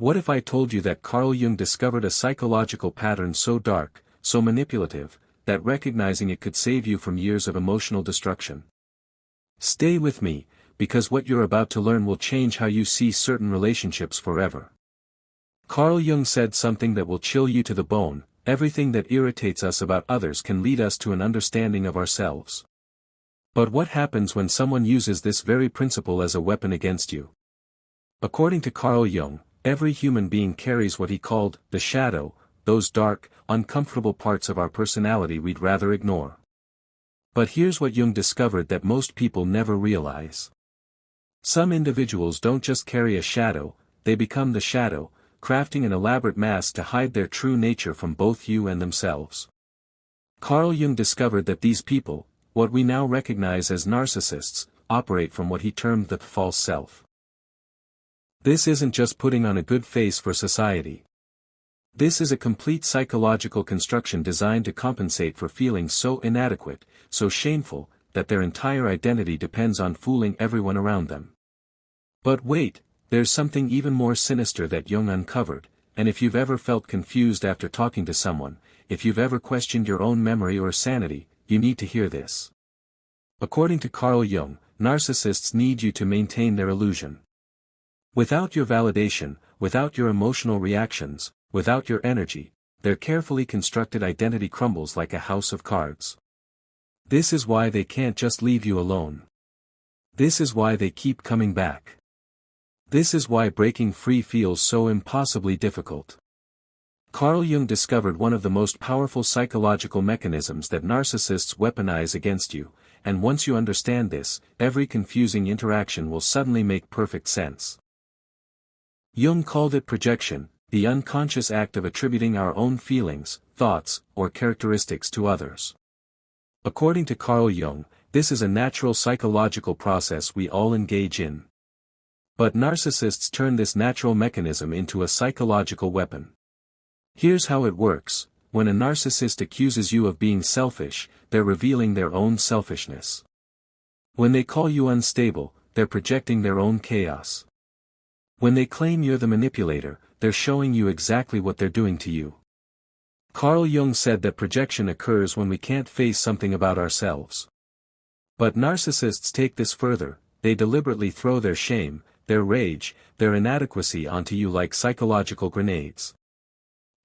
What if I told you that Carl Jung discovered a psychological pattern so dark, so manipulative, that recognizing it could save you from years of emotional destruction? Stay with me, because what you're about to learn will change how you see certain relationships forever. Carl Jung said something that will chill you to the bone: everything that irritates us about others can lead us to an understanding of ourselves. But what happens when someone uses this very principle as a weapon against you? According to Carl Jung, every human being carries what he called the shadow, those dark, uncomfortable parts of our personality we'd rather ignore. But here's what Jung discovered that most people never realize. Some individuals don't just carry a shadow, they become the shadow, crafting an elaborate mask to hide their true nature from both you and themselves. Carl Jung discovered that these people, what we now recognize as narcissists, operate from what he termed the false self. This isn't just putting on a good face for society. This is a complete psychological construction designed to compensate for feeling so inadequate, so shameful, that their entire identity depends on fooling everyone around them. But wait, there's something even more sinister that Jung uncovered, and if you've ever felt confused after talking to someone, if you've ever questioned your own memory or sanity, you need to hear this. According to Carl Jung, narcissists need you to maintain their illusion. Without your validation, without your emotional reactions, without your energy, their carefully constructed identity crumbles like a house of cards. This is why they can't just leave you alone. This is why they keep coming back. This is why breaking free feels so impossibly difficult. Carl Jung discovered one of the most powerful psychological mechanisms that narcissists weaponize against you, and once you understand this, every confusing interaction will suddenly make perfect sense. Jung called it projection, the unconscious act of attributing our own feelings, thoughts, or characteristics to others. According to Carl Jung, this is a natural psychological process we all engage in. But narcissists turn this natural mechanism into a psychological weapon. Here's how it works: when a narcissist accuses you of being selfish, they're revealing their own selfishness. When they call you unstable, they're projecting their own chaos. When they claim you're the manipulator, they're showing you exactly what they're doing to you. Carl Jung said that projection occurs when we can't face something about ourselves. But narcissists take this further: they deliberately throw their shame, their rage, their inadequacy onto you like psychological grenades.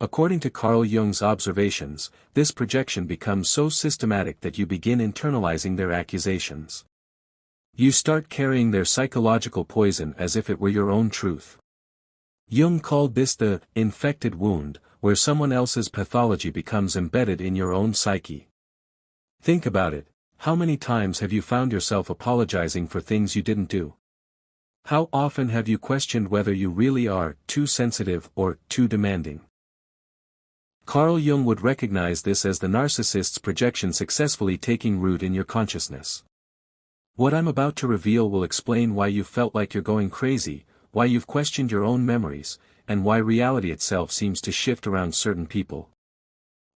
According to Carl Jung's observations, this projection becomes so systematic that you begin internalizing their accusations. You start carrying their psychological poison as if it were your own truth. Jung called this the infected wound, where someone else's pathology becomes embedded in your own psyche. Think about it: how many times have you found yourself apologizing for things you didn't do? How often have you questioned whether you really are too sensitive or too demanding? Carl Jung would recognize this as the narcissist's projection successfully taking root in your consciousness. What I'm about to reveal will explain why you felt like you're going crazy, why you've questioned your own memories, and why reality itself seems to shift around certain people.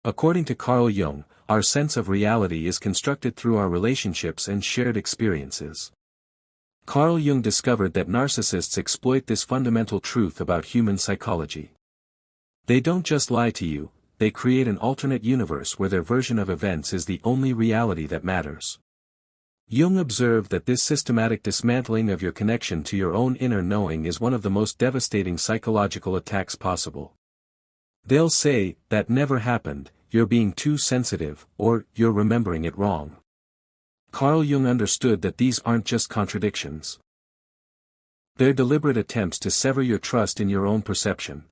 According to Carl Jung, our sense of reality is constructed through our relationships and shared experiences. Carl Jung discovered that narcissists exploit this fundamental truth about human psychology. They don't just lie to you, they create an alternate universe where their version of events is the only reality that matters. Jung observed that this systematic dismantling of your connection to your own inner knowing is one of the most devastating psychological attacks possible. They'll say, "That never happened, you're being too sensitive," or "You're remembering it wrong." Carl Jung understood that these aren't just contradictions. They're deliberate attempts to sever your trust in your own perception.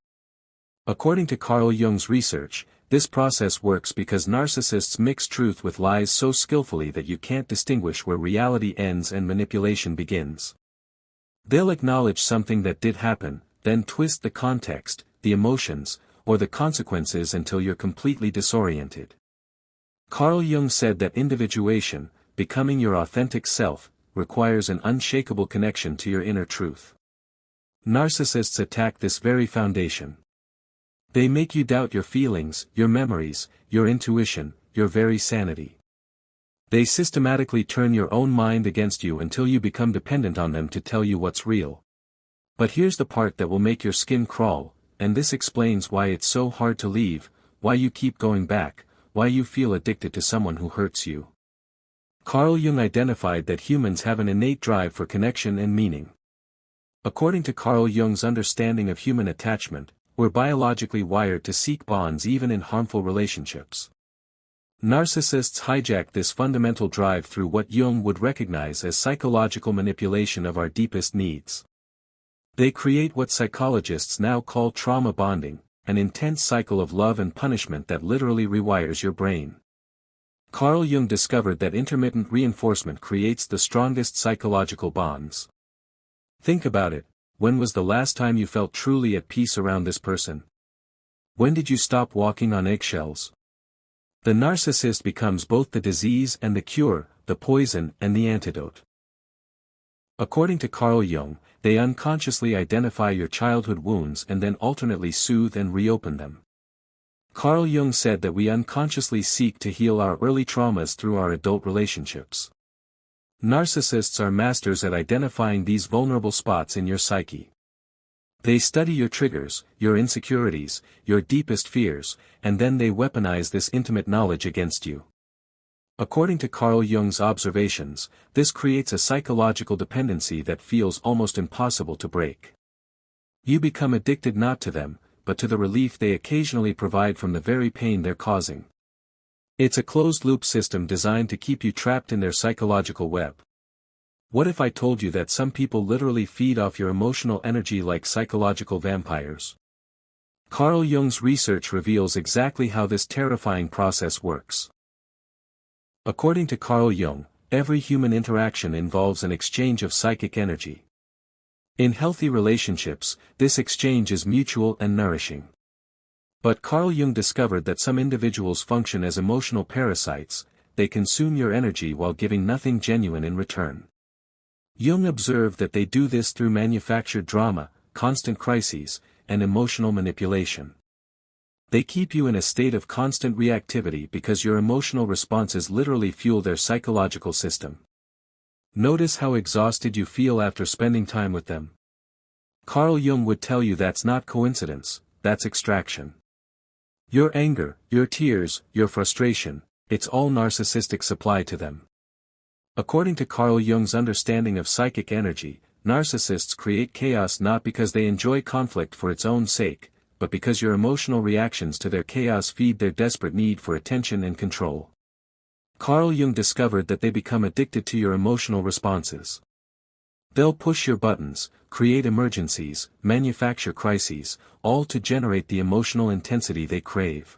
According to Carl Jung's research, this process works because narcissists mix truth with lies so skillfully that you can't distinguish where reality ends and manipulation begins. They'll acknowledge something that did happen, then twist the context, the emotions, or the consequences until you're completely disoriented. Carl Jung said that individuation, becoming your authentic self, requires an unshakable connection to your inner truth. Narcissists attack this very foundation. They make you doubt your feelings, your memories, your intuition, your very sanity. They systematically turn your own mind against you until you become dependent on them to tell you what's real. But here's the part that will make your skin crawl, and this explains why it's so hard to leave, why you keep going back, why you feel addicted to someone who hurts you. Carl Jung identified that humans have an innate drive for connection and meaning. According to Carl Jung's understanding of human attachment, we're biologically wired to seek bonds even in harmful relationships. Narcissists hijack this fundamental drive through what Jung would recognize as psychological manipulation of our deepest needs. They create what psychologists now call trauma bonding, an intense cycle of love and punishment that literally rewires your brain. Carl Jung discovered that intermittent reinforcement creates the strongest psychological bonds. Think about it, when was the last time you felt truly at peace around this person? When did you stop walking on eggshells? The narcissist becomes both the disease and the cure, the poison and the antidote. According to Carl Jung, they unconsciously identify your childhood wounds and then alternately soothe and reopen them. Carl Jung said that we unconsciously seek to heal our early traumas through our adult relationships. Narcissists are masters at identifying these vulnerable spots in your psyche. They study your triggers, your insecurities, your deepest fears, and then they weaponize this intimate knowledge against you. According to Carl Jung's observations, this creates a psychological dependency that feels almost impossible to break. You become addicted not to them, but to the relief they occasionally provide from the very pain they're causing. It's a closed-loop system designed to keep you trapped in their psychological web. What if I told you that some people literally feed off your emotional energy like psychological vampires? Carl Jung's research reveals exactly how this terrifying process works. According to Carl Jung, every human interaction involves an exchange of psychic energy. In healthy relationships, this exchange is mutual and nourishing. But Carl Jung discovered that some individuals function as emotional parasites, they consume your energy while giving nothing genuine in return. Jung observed that they do this through manufactured drama, constant crises, and emotional manipulation. They keep you in a state of constant reactivity because your emotional responses literally fuel their psychological system. Notice how exhausted you feel after spending time with them. Carl Jung would tell you that's not coincidence, that's extraction. Your anger, your tears, your frustration, it's all narcissistic supply to them. According to Carl Jung's understanding of psychic energy, narcissists create chaos not because they enjoy conflict for its own sake, but because your emotional reactions to their chaos feed their desperate need for attention and control. Carl Jung discovered that they become addicted to your emotional responses. They'll push your buttons, create emergencies, manufacture crises, all to generate the emotional intensity they crave.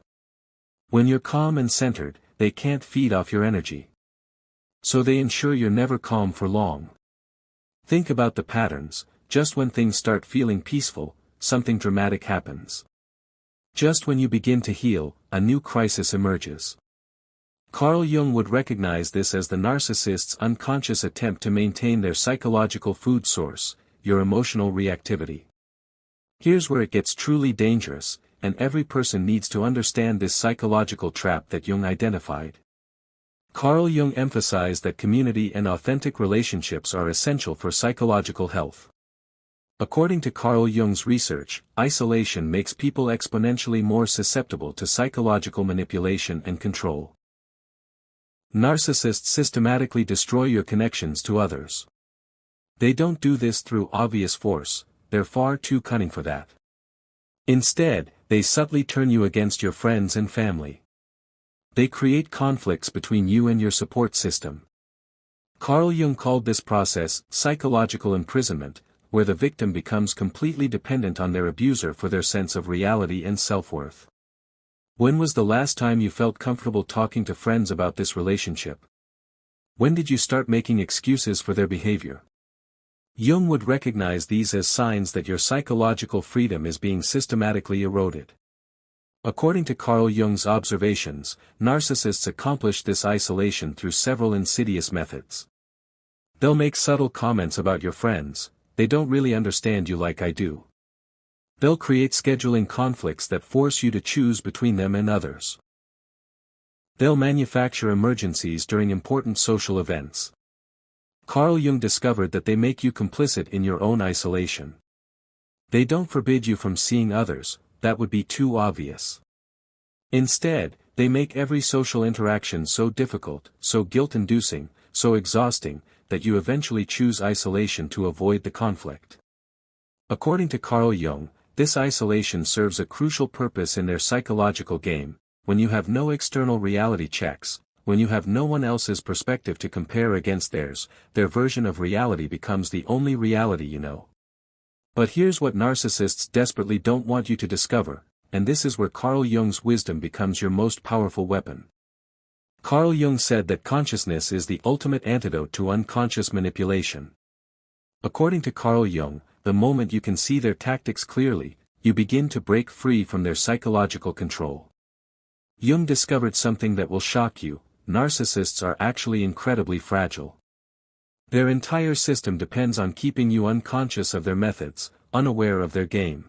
When you're calm and centered, they can't feed off your energy. So they ensure you're never calm for long. Think about the patterns, just when things start feeling peaceful, something dramatic happens. Just when you begin to heal, a new crisis emerges. Carl Jung would recognize this as the narcissist's unconscious attempt to maintain their psychological food source, your emotional reactivity. Here's where it gets truly dangerous, and every person needs to understand this psychological trap that Jung identified. Carl Jung emphasized that community and authentic relationships are essential for psychological health. According to Carl Jung's research, isolation makes people exponentially more susceptible to psychological manipulation and control. Narcissists systematically destroy your connections to others. They don't do this through obvious force, they're far too cunning for that. Instead, they subtly turn you against your friends and family. They create conflicts between you and your support system. Carl Jung called this process psychological imprisonment, where the victim becomes completely dependent on their abuser for their sense of reality and self-worth. When was the last time you felt comfortable talking to friends about this relationship? When did you start making excuses for their behavior? Jung would recognize these as signs that your psychological freedom is being systematically eroded. According to Carl Jung's observations, narcissists accomplish this isolation through several insidious methods. They'll make subtle comments about your friends, they don't really understand you like I do. They'll create scheduling conflicts that force you to choose between them and others. They'll manufacture emergencies during important social events. Carl Jung discovered that they make you complicit in your own isolation. They don't forbid you from seeing others, that would be too obvious. Instead, they make every social interaction so difficult, so guilt-inducing, so exhausting, that you eventually choose isolation to avoid the conflict. According to Carl Jung, this isolation serves a crucial purpose in their psychological game. When you have no external reality checks, when you have no one else's perspective to compare against theirs, their version of reality becomes the only reality you know. But here's what narcissists desperately don't want you to discover, and this is where Carl Jung's wisdom becomes your most powerful weapon. Carl Jung said that consciousness is the ultimate antidote to unconscious manipulation. According to Carl Jung, the moment you can see their tactics clearly, you begin to break free from their psychological control. Jung discovered something that will shock you: narcissists are actually incredibly fragile. Their entire system depends on keeping you unconscious of their methods, unaware of their game.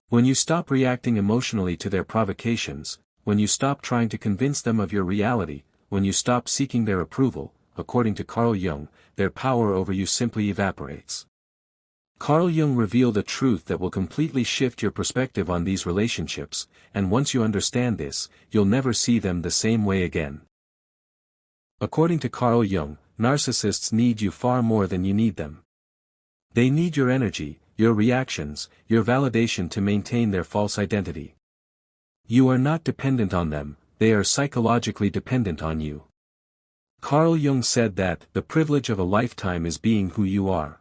When you stop reacting emotionally to their provocations, when you stop trying to convince them of your reality, when you stop seeking their approval, according to Carl Jung, their power over you simply evaporates. Carl Jung revealed a truth that will completely shift your perspective on these relationships, and once you understand this, you'll never see them the same way again. According to Carl Jung, narcissists need you far more than you need them. They need your energy, your reactions, your validation to maintain their false identity. You are not dependent on them, they are psychologically dependent on you. Carl Jung said that the privilege of a lifetime is being who you are.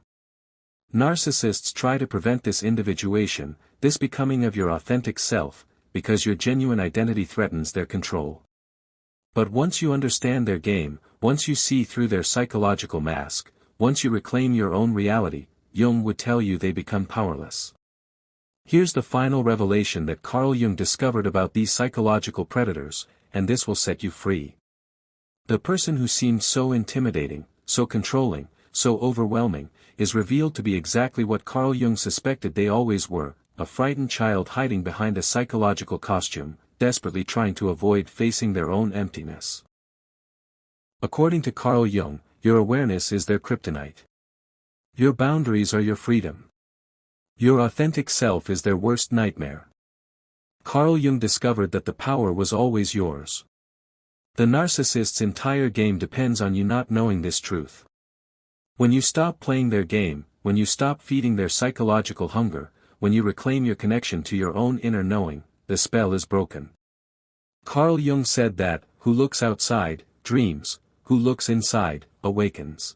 Narcissists try to prevent this individuation, this becoming of your authentic self, because your genuine identity threatens their control. But once you understand their game, once you see through their psychological mask, once you reclaim your own reality, Jung would tell you they become powerless. Here's the final revelation that Carl Jung discovered about these psychological predators, and this will set you free. The person who seemed so intimidating, so controlling, so overwhelming, is revealed to be exactly what Carl Jung suspected they always were: a frightened child hiding behind a psychological costume, desperately trying to avoid facing their own emptiness. According to Carl Jung, your awareness is their kryptonite. Your boundaries are your freedom. Your authentic self is their worst nightmare. Carl Jung discovered that the power was always yours. The narcissist's entire game depends on you not knowing this truth. When you stop playing their game, when you stop feeding their psychological hunger, when you reclaim your connection to your own inner knowing, the spell is broken. Carl Jung said that, who looks outside, dreams, who looks inside, awakens.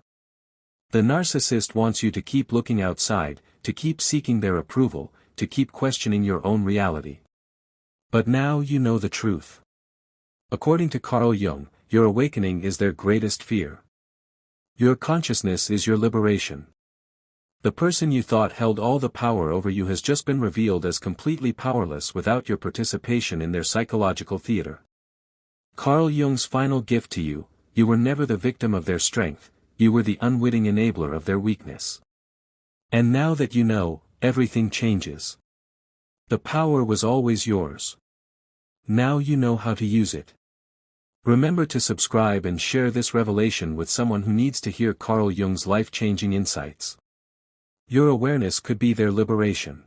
The narcissist wants you to keep looking outside, to keep seeking their approval, to keep questioning your own reality. But now you know the truth. According to Carl Jung, your awakening is their greatest fear. Your consciousness is your liberation. The person you thought held all the power over you has just been revealed as completely powerless without your participation in their psychological theater. Carl Jung's final gift to you: you were never the victim of their strength, you were the unwitting enabler of their weakness. And now that you know, everything changes. The power was always yours. Now you know how to use it. Remember to subscribe and share this revelation with someone who needs to hear Carl Jung's life-changing insights. Your awareness could be their liberation.